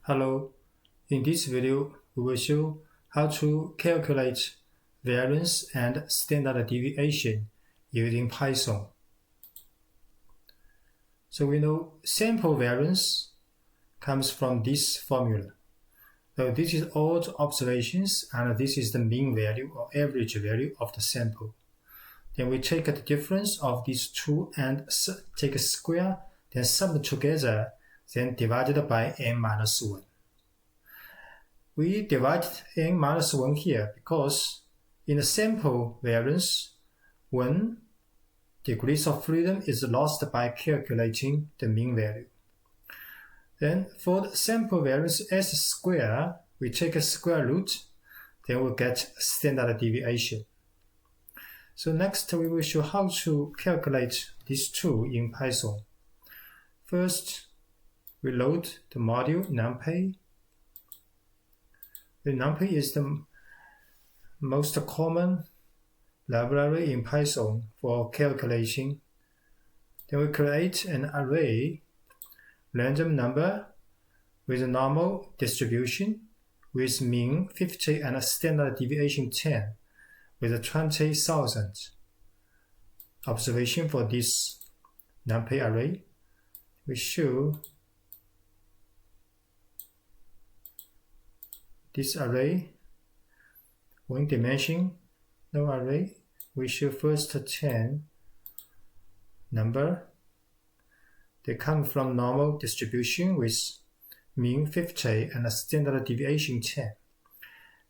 Hello, in this video we will show how to calculate variance and standard deviation using Python. So we know sample variance comes from this formula. So this is all the observations and this is the mean value or average value of the sample. Then we take the difference of these two and take a square, then sum together, then divided by n-1. We divide n-1 here because in the sample variance, 1 degrees of freedom is lost by calculating the mean value. Then for the sample variance s square, we take a square root, then we'll get standard deviation. So next we will show how to calculate these two in Python. First, we load the module numpy. The numpy is the most common library in Python for calculating. Then we create an array, random number with a normal distribution with mean 50 and a standard deviation 10 with a 20,000 observation for this numpy array. We show this array, one dimension, no array. We show first 10 number. They come from normal distribution with mean 50 and a standard deviation 10.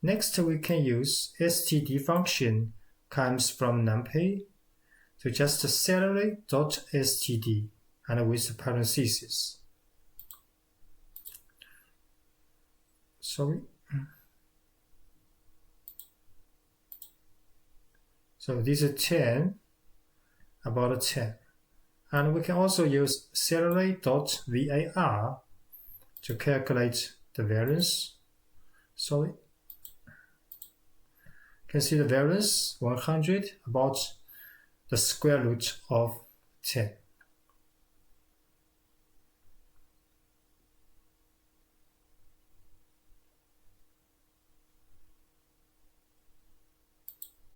Next, we can use std function comes from numpy. So just salary.std and with parentheses. Sorry. So this is 10, about 10. And we can also use salary.var to calculate the variance. Sorry. You can see the variance 100 about the square root of 10.